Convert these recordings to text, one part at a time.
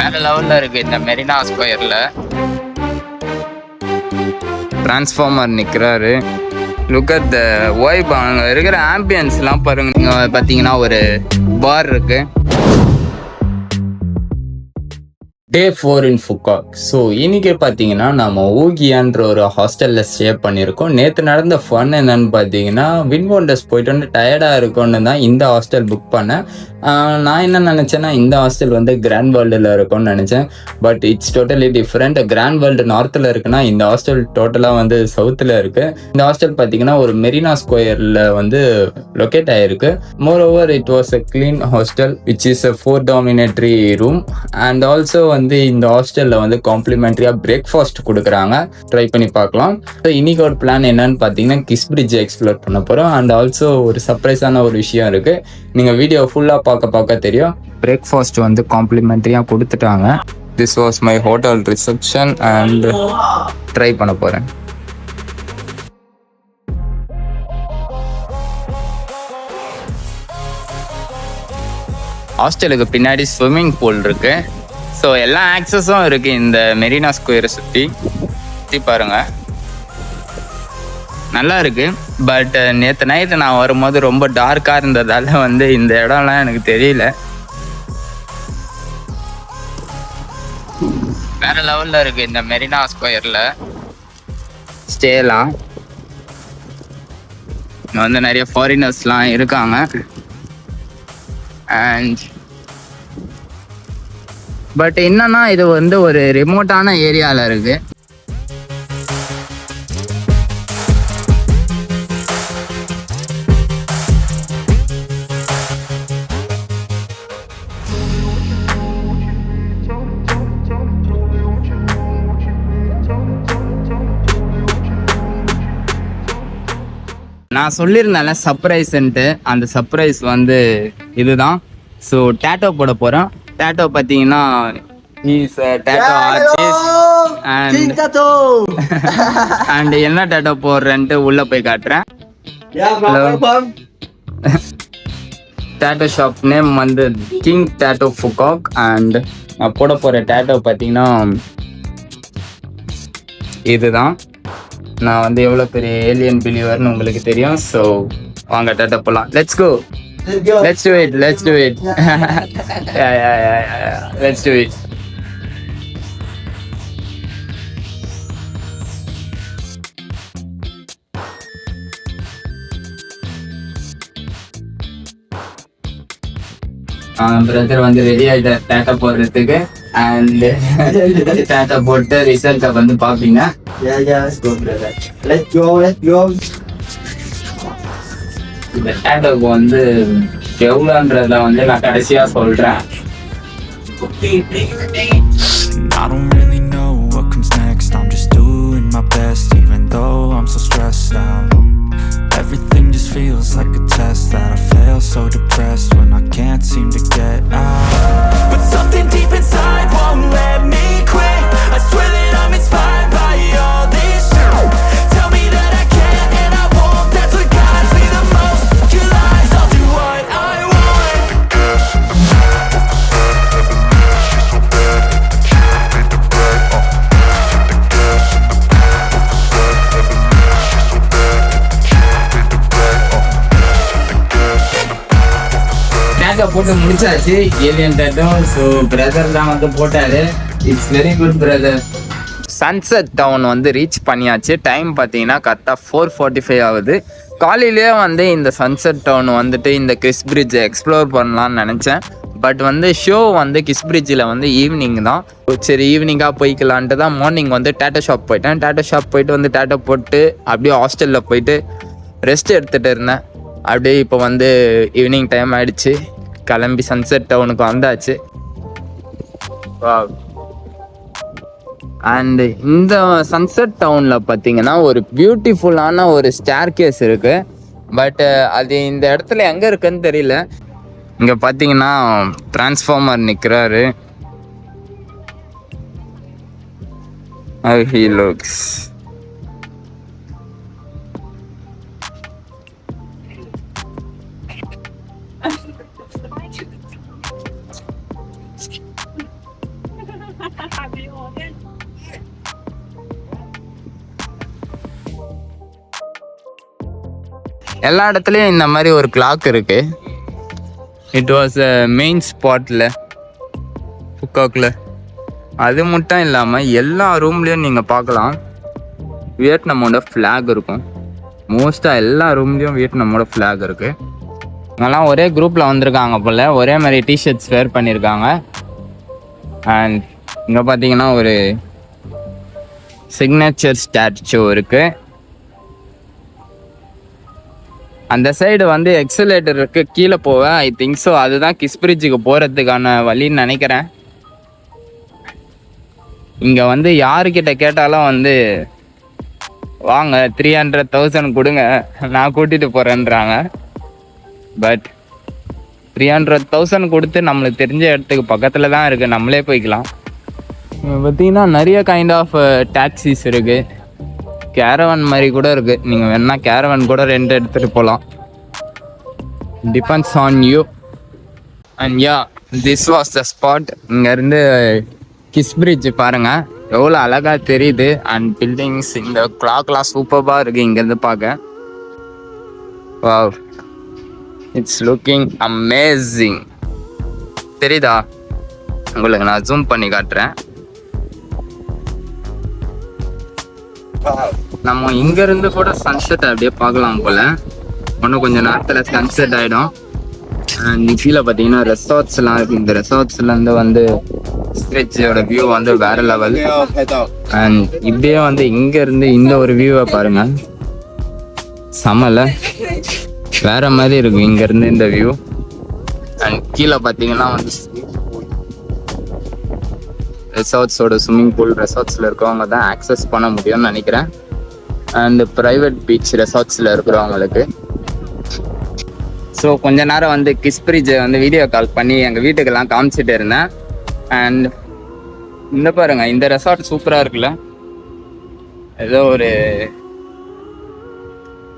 வேற லெவல்ல இருக்கு இந்த மெரினா ஸ்கொயர்ல. டிரான்ஸ்ஃபார்மர் நிற்கிறாரு. Look at the vibe. அங்கே இருக்கிற ஆம்பியன்ஸ்லாம் பாருங்க. இங்கே பார்த்தீங்கன்னா ஒரு பார் இருக்கு. Day 4 in Phuket. ஸோ இன்னைக்கு பார்த்தீங்கன்னா நம்ம ஊகியான்ற ஒரு ஹாஸ்டலில் ஸ்டே பண்ணியிருக்கோம். நேற்று நடந்த ஃபன் என்னன்னு பார்த்தீங்கன்னா வின் ஒண்டர்ஸ் போயிட்டு வந்து டயர்டாக இருக்கும்னு தான் இந்த ஹாஸ்டல் புக் பண்ணேன். நான் என்ன நினச்சேன்னா இந்த ஹாஸ்டல் வந்து கிராண்ட் வேர்ல்டில் இருக்கும்னு நினச்சேன். But it's totally different. Grand World நார்த்தில் இருக்குன்னா இந்த ஹாஸ்டல் டோட்டலாக வந்து சவுத்தில் இருக்குது. இந்த ஹாஸ்டல் பார்த்தீங்கன்னா ஒரு மெரினா ஸ்கொயரில் வந்து லொக்கேட் ஆகிருக்கு. Moreover it was a clean hostel which is a 4 dormitory room. And also வந்து இந்த ஹாஸ்டலில் வந்து காம்ப்ளிமெண்ட்ரியாக பிரேக்ஃபாஸ்ட் கொடுக்குறாங்க. ட்ரை பண்ணி பார்க்கலாம். ஸோ இன்னைக்கு ஒரு பிளான் என்னன்னு பார்த்தீங்கன்னா கிஸ் பிரிட்ஜ் எக்ஸ்ப்ளோர் பண்ண போகிறோம். அண்ட் ஆல்சோ ஒரு சர்ப்ரைஸான ஒரு விஷயம் இருக்குது. நீங்கள் வீடியோ ஃபுல்லாக பார்க்க தெரியும். பிரேக்ஃபாஸ்ட் வந்து காம்ப்ளிமெண்ட்ரியாக கொடுத்துட்டாங்க. This was my hotel reception and try பண்ண போகிறேன். ஹாஸ்டலுக்கு பின்னாடி ஸ்விம்மிங் பூல் இருக்கு. ஸோ எல்லா ஆக்சஸும் இருக்கு இந்த மெரினா ஸ்கொயரை சுற்றி பாருங்க. நல்லா இருக்கு. பட் நேற்று நைட்டு நான் வரும்போது ரொம்ப டார்க்காக இருந்ததால வந்து இந்த இடம்லாம் எனக்கு தெரியல. வேற லெவலில் இருக்கு இந்த மெரினா ஸ்கொயரில் ஸ்டேலாம். இங்கே வந்து நிறைய ஃபாரினர்ஸ்லாம் இருக்காங்க. அண்ட் பட் என்னன்னா இது வந்து ஒரு ரிமோட்டான ஏரியாவில் இருக்கு. நான் சொல்லியிருந்தேன்ல சர்ப்ரைஸ்ன்ட்டு, அந்த சர்ப்ரைஸ் வந்து இதுதான். ஸோ டேட்டோ போட போகிறோம். டேட்டோ பார்த்தீங்கன்னா இஸ் டேட்டோ ஆர்டிஸ்ட் அண்ட் என்ன டேட்டோ போடுறேன்ட்டு உள்ள போய் காட்டுறேன். டேட்டோ ஷாப் நேம் வந்து கிங் டேட்டோ ஃபுகாக். அண்ட் நான் போட போகிற டேட்டோ பார்த்தீங்கன்னா இதுதான். நான் வந்து எவ்வளோ பெரிய ஏலியன் பிலீவர்னு உங்களுக்கு தெரியும். ஸோ வாங்க டேட்டோ போகலாம். Let's go. Let's do it. Yeah. Let's do it. Brother வந்து ரெடி ஆகிட்ட டேட்டா போடுறதுக்கு. அண்ட் டேட்டா போட்டு ரிசல்ட்டை வந்து பார்ப்பீங்க. Let's go. இந்த டேட்டோக்கு வந்து எவ்வளோன்றத வந்து நான் கடைசியாக சொல்கிறேன். I don't really know what comes next. I'm just doing my best even though I'm so stressed out. Everything just feels like a test that I fail, so depressed when I can't seem to get out. But something deep inside won't let me quit. I swear that I'm inspired by all this shit. Tell me that I can't and I won't. That's what guides me the most. Your lies, I'll do what I want. டேட்டோ போட்டு முடிச்சாச்சு. Alien டேட்டோ. So brother தான் வந்து போட்டாரு. It's very good brother. Sunset down வந்து reach பண்ணியாச்சு. Time பார்த்தீங்கன்னா கரெக்டாக 4:45 ஆகுது. காலையிலேயே வந்து இந்த சன்செட் டவுன் வந்துட்டு இந்த கிஸ் பிரிட்ஜை எக்ஸ்ப்ளோர் பண்ணலான்னு நினச்சேன். பட் வந்து ஷோ வந்து கிஸ் பிரிட்ஜில் வந்து ஈவினிங் தான். சரி ஈவினிங்காக போய்க்கலான்ட்டு தான் மார்னிங் வந்து டேட்டோ ஷாப் போயிட்டேன். டேட்டோ ஷாப் போயிட்டு வந்து டேட்டோ போட்டு அப்படியே ஹாஸ்டலில் போயிட்டு ரெஸ்ட் எடுத்துகிட்டு இருந்தேன். அப்படியே இப்போ வந்து ஈவினிங் டைம் ஆகிடுச்சு. கிளம்பி சன்செட் டவுனுக்கு வந்தாச்சு. அண்ட் இந்த சன்செட் டவுனில் பார்த்தீங்கன்னா ஒரு பியூட்டிஃபுல்லான ஒரு ஸ்டேர் கேஸ் இருக்குது. பட் அது இந்த இடத்துல எங்கே இருக்குன்னு தெரியல. இங்கே பார்த்தீங்கன்னா டிரான்ஸ்ஃபார்மர் நிற்கிறாரு. he looks. எல்லா இடத்துலையும் இந்த மாதிரி ஒரு கிளாக் இருக்கு. இட் வாஸ் மெயின் ஸ்பாட்டில் புக்காக்கில். அது மட்டும் இல்லாமல் எல்லா ரூம்லேயும் நீங்கள் பார்க்கலாம் வியட்நாமோட ஃப்ளாக் இருக்கும். மோஸ்ட்டாக எல்லா ரூம்லேயும் வியட்நாமோட ஃப்ளாக் இருக்குது. இவங்கெல்லாம் ஒரே குரூப்பில் வந்திருக்காங்க போல், ஒரே மாதிரி டிஷர்ட்ஸ் வேர் பண்ணியிருக்காங்க. அண்ட் இங்கே பார்த்தீங்கன்னா ஒரு சிக்னேச்சர் ஸ்டாச்சு இருக்குது. அந்த சைடு வந்து எக்ஸலேட்டர் இருக்கு, கீழே போவேன் ஐ திங்க் ஸோ. அதுதான் கிஸ் பிரிட்ஜுக்கு போகிறதுக்கான வழின்னு நினைக்கிறேன். இங்கே வந்து யாருக்கிட்ட கேட்டாலும் வந்து வாங்க 300,000 கொடுங்க நான் கூட்டிகிட்டு போகிறேன்றாங்க. பட் 300,000 கொடுத்து நம்மளுக்கு தெரிஞ்ச இடத்துக்கு பக்கத்தில் தான் இருக்குது, நம்மளே போய்க்கலாம். பார்த்தீங்கன்னா நிறைய கைண்ட் ஆஃப் டாக்ஸிஸ் இருக்குது. கேரவன் மாதிரி கூட இருக்குது. நீங்கள் வேணா கேரவன் கூட ரெண்ட் எடுத்துகிட்டு போகலாம். Depends on you. And yeah, this was the spot. இங்கேருந்து கிஸ் பிரிட்ஜ் பாருங்கள் எவ்வளோ அழகாக தெரியுது. அண்ட் பில்டிங்ஸ், இந்த கிளாக்லாம் சூப்பராக இருக்குது இங்கேருந்து பார்க்க. Wow, it's looking amazing. தெரியுதா உங்களுக்கு? நான் ஜூம் பண்ணி காட்டுறேன். நம்ம இங்கேருந்து கூட சன்செட் அப்படியே பார்க்கலாம் போல். இன்னும் கொஞ்சம் நேரத்தில் சன்செட் ஆகிடும். அண்ட் கீழே பார்த்தீங்கன்னா ரெசார்ட்ஸ்லாம் இருக்குது. இந்த ரெசார்ட்ஸ்லேருந்து வந்து ஸ்ட்ரெச்சோட வியூ வந்து வேறு லெவல். அண்ட் இப்படியே வந்து இங்கேருந்து இந்த ஒரு வியூவை பாருங்கள், செமல வேறு மாதிரி இருக்கும் இங்கேருந்து இந்த வியூ. அண்ட் கீழே பார்த்தீங்கன்னா வந்து ரெசார்ட்ஸோட ஸ்விம்மிங் பூல், ரெசார்ட்ஸில் இருக்கிறவங்க தான் ஆக்சஸ் பண்ண முடியும்னு நினைக்கிறேன். அண்ட் ப்ரைவேட் பீச் ரெசார்ட்ஸில் இருக்கிறவங்களுக்கு. ஸோ கொஞ்ச நேரம் வந்து கிஸ் பிரிட்ஜை வந்து வீடியோ கால் பண்ணி எங்கள் வீட்டுக்கெல்லாம் காமிச்சிட்டு இருந்தேன். அண்ட் இந்த பாருங்க, இந்த ரெசார்ட் சூப்பராக இருக்குல்ல. ஏதோ ஒரு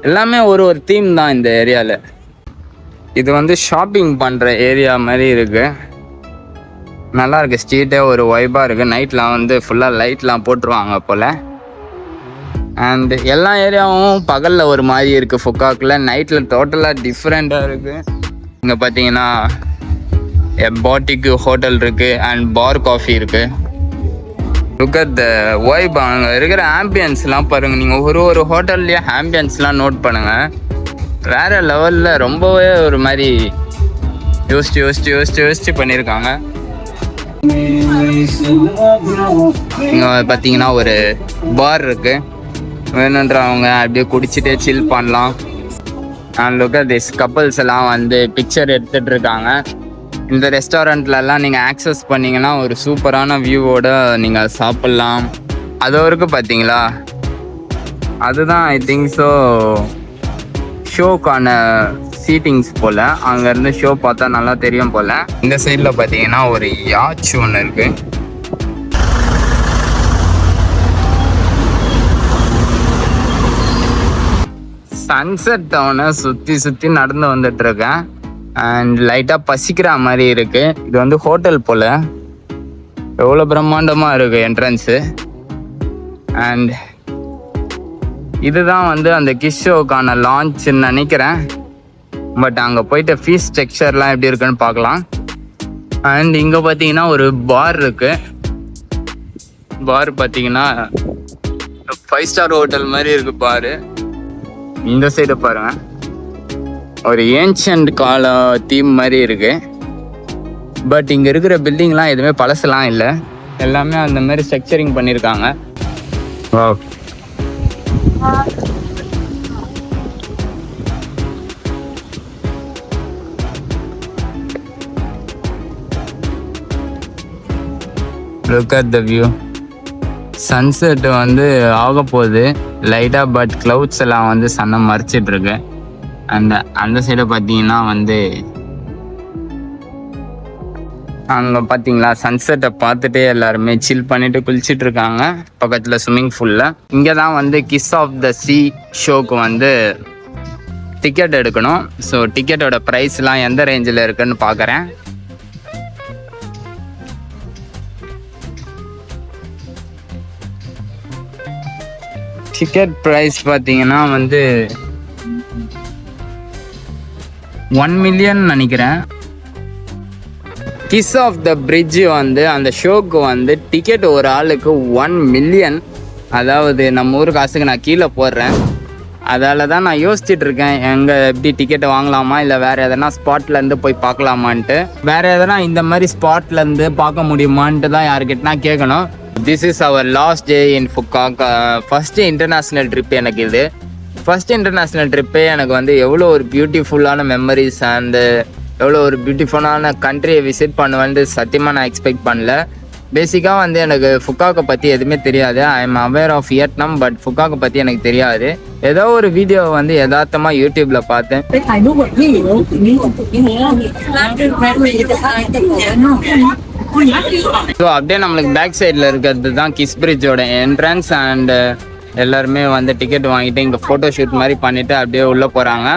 எல்லாமே ஒரு தீம் தான் இந்த ஏரியாவில். இது வந்து ஷாப்பிங் பண்ணுற ஏரியா மாதிரி இருக்குது. நல்லா இருக்குது, ஸ்ட்ரீட்டே ஒரு வைபாக இருக்குது. நைட்லாம் வந்து ஃபுல்லாக லைட்லாம் போட்டுருவாங்க போல். அண்ட் எல்லா ஏரியாவும் பகலில் ஒரு மாதிரி இருக்குது ஃபுக்காக்கில், நைட்டில் டோட்டலாக டிஃப்ரெண்ட்டாக இருக்குது. இங்கே பார்த்தீங்கன்னா பாட்டிக்கு ஹோட்டல் இருக்குது அண்ட் பார் காஃபி இருக்குது. Look at the vibe. அங்கே இருக்கிற ஆம்பியன்ஸ்லாம் பாருங்கள். நீங்கள் ஒரு ஹோட்டல்லையே ஆம்பியன்ஸ்லாம் நோட் பண்ணுங்கள். வேறு லெவலில் ரொம்பவே ஒரு மாதிரி யோசிச்சு பண்ணியிருக்காங்க. இங்கே பார்த்தீங்கன்னா ஒரு பார் இருக்குது. வேணுன்றவங்க அப்படியே குடிச்சிட்டே சில் பண்ணலாம். And look at this, couples எல்லாம் வந்து பிக்சர் எடுத்துகிட்டு இருக்காங்க. இந்த ரெஸ்டாரண்ட்லலாம் நீங்கள் ஆக்சஸ் பண்ணிங்கன்னா ஒரு சூப்பரான வியூவோட நீங்கள் சாப்பிட்லாம். அது வரைக்கும் பார்த்தீங்களா, அதுதான் ஐ திங்க் ஸோ ஷோக்கான சீட்டிங்ஸ் போல். அங்கேருந்து ஷோ பார்த்தா நல்லா தெரியும் போல். இந்த சைடில் பார்த்தீங்கன்னா ஒரு யாட்ச் ஒன்று இருக்குது. சன்செட் டவுனை சுற்றி நடந்து வந்துட்டுருக்கேன். அண்ட் லைட்டாக பசிக்கிற மாதிரி இருக்குது. இது வந்து ஹோட்டல் போல். எவ்வளோ பிரம்மாண்டமாக இருக்குது என்ட்ரன்ஸு. அண்ட் இதுதான் வந்து அந்த கிஸ் ஷோக்கான லான்ச்சுன்னு நினைக்கிறேன். பட் அங்கே போயிட்டு ஃபீஸ் ஸ்ட்ரக்சர்லாம் எப்படி இருக்குன்னு பார்க்கலாம். அண்ட் இங்கே பார்த்தீங்கன்னா ஒரு பார் இருக்குது. பார் பார்த்தீங்கன்னா 5 ஸ்டார் ஹோட்டல் மாதிரி இருக்குது பாரு. இந்த சைடு பாருங்க, ஒரு ஏன்ஷியன்ட் கால தீம் மாதிரி இருக்குது. பட் இங்கே இருக்கிற பில்டிங்லாம் எதுவுமே பழசெல்லாம் இல்லை, எல்லாமே அந்த மாதிரி ஸ்ட்ரக்சரிங் பண்ணியிருக்காங்க. Look at the view. Sunset வந்து ஆக போகுது லைட்டாக. பட் க்ளவுட்ஸ் எல்லாம் வந்து சன்னை மறைச்சிட்ருக்கு. அந்த சைடை பார்த்தீங்கன்னா வந்து அங்கே பார்த்தீங்களா சன்செட்டை பார்த்துட்டே எல்லாருமே சில் பண்ணிட்டு குளிச்சுட்டு இருக்காங்க பக்கத்தில் ஸ்விம்மிங் பூலில். இங்கே தான் வந்து கிஸ் ஆஃப் த சீ ஷோக்கு வந்து டிக்கெட் எடுக்கணும். ஸோ டிக்கெட்டோட ப்ரைஸ்லாம் எந்த ரேஞ்சில் இருக்குன்னு பார்க்குறேன். டிக்கெட் ப்ரைஸ் பார்த்தீங்கன்னா வந்து 1 மில்லியன் நினைக்கிறேன். கிஸ் ஆஃப் த பிரிட்ஜ் வந்து அந்த ஷோக்கு வந்து டிக்கெட் ஒரு ஆளுக்கு 1 மில்லியன். அதாவது நம்ம ஊர் காசுக்கு நான் கீழே போடுறேன். அதால தான் நான் யோசிச்சுட்டு இருக்கேன், எங்கே எப்படி டிக்கெட்டை வாங்கலாமா இல்லை வேறு எதனா ஸ்பாட்லேருந்து போய் பார்க்கலாமான்ட்டு. வேறு எதனா இந்த மாதிரி ஸ்பாட்லேருந்து பார்க்க முடியுமான்ட்டு தான் யாருக்கிட்டனா கேட்கணும். This is our last day in Phu Quoc. First international trip எனக்கு இது. ஃபஸ்ட் இன்டர்நேஷ்னல் ட்ரிப்பே எனக்கு வந்து எவ்வளோ ஒரு பியூட்டிஃபுல்லான மெமரிஸ் அண்டு எவ்வளோ ஒரு பியூட்டிஃபுல்லான கண்ட்ரியை விசிட் பண்ணுவேன்ட்டு சத்தியமாக நான் எக்ஸ்பெக்ட் பண்ணல. பேசிக்காக வந்து எனக்கு ஃபுக்காக்கை பற்றி எதுவுமே தெரியாது. I am aware of Vietnam, but ஃபுக்காக்கை பற்றி எனக்கு தெரியாது. ஏதோ ஒரு வீடியோ வந்து யதார்த்தமாக யூடியூப்பில் பார்த்தேன். ஸோ அப்படியே நம்மளுக்கு பேக் சைடில் இருக்கிறது தான் கிஸ் பிரிட்ஜோட என்ட்ரன்ஸ். அண்டு எல்லாருமே வந்து டிக்கெட் வாங்கிட்டு இங்கே ஃபோட்டோ ஷூட் மாதிரி பண்ணிவிட்டு அப்படியே உள்ளே போகிறாங்க.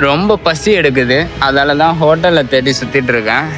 ரொம்ப பசி எடுக்குது, அதால தான் ஹோட்டலில் தேடி சுற்றிட்டு இருக்கேன்.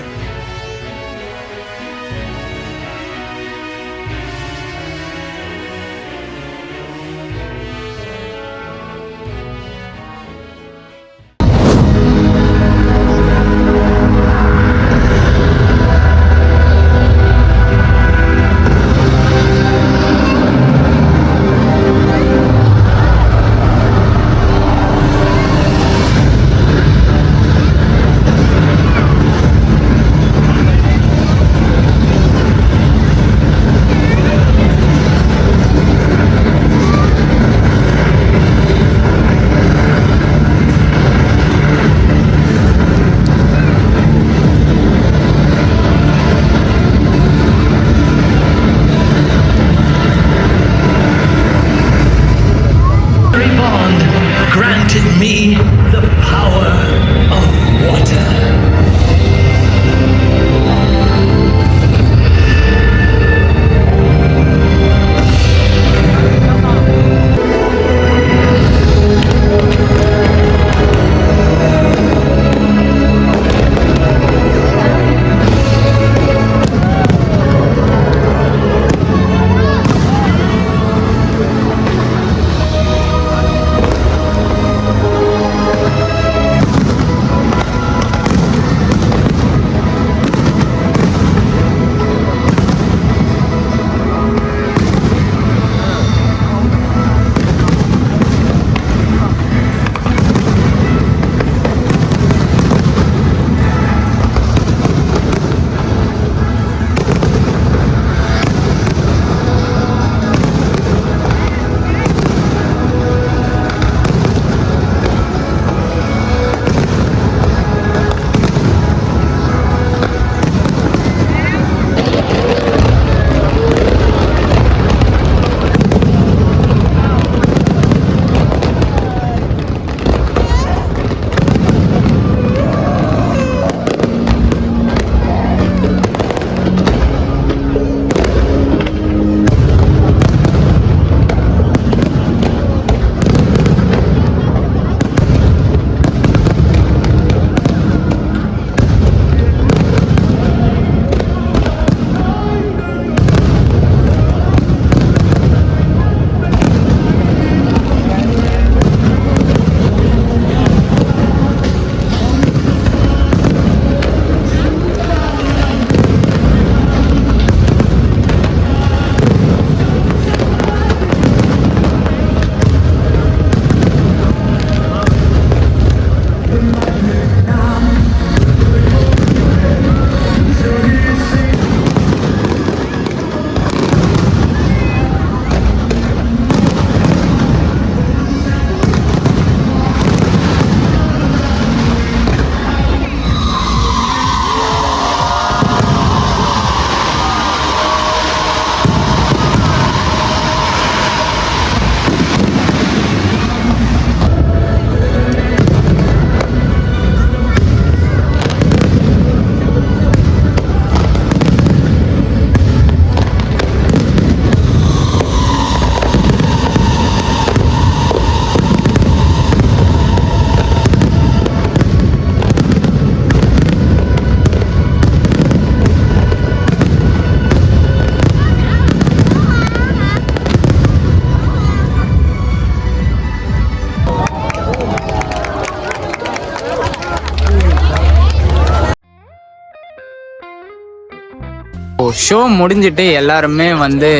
ஷோ முடிஞ்சிட்டு எல்லாருமே வந்து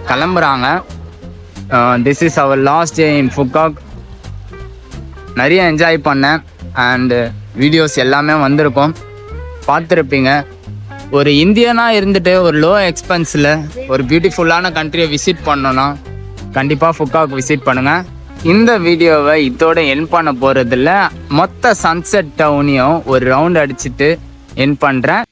கிளம்புறாங்க. This is our last day in Phu Quoc. நிறைய என்ஜாய் பண்ணேன் அண்டு வீடியோஸ் எல்லாமே வந்திருக்கும், பார்த்துருப்பீங்க. ஒரு இந்தியனாக இருந்துட்டு ஒரு லோ எக்ஸ்பென்ஸில் ஒரு பியூட்டிஃபுல்லான கண்ட்ரியை விசிட் பண்ணோன்னா கண்டிப்பாக ஃபுகாக் விசிட் பண்ணுங்கள். இந்த வீடியோவை இதோட என் பண்ண போகிறதில்ல, மொத்த சன்செட் டவுனையும் ஒரு ரவுண்ட் அடிச்சுட்டு என் பண்ணுறேன்.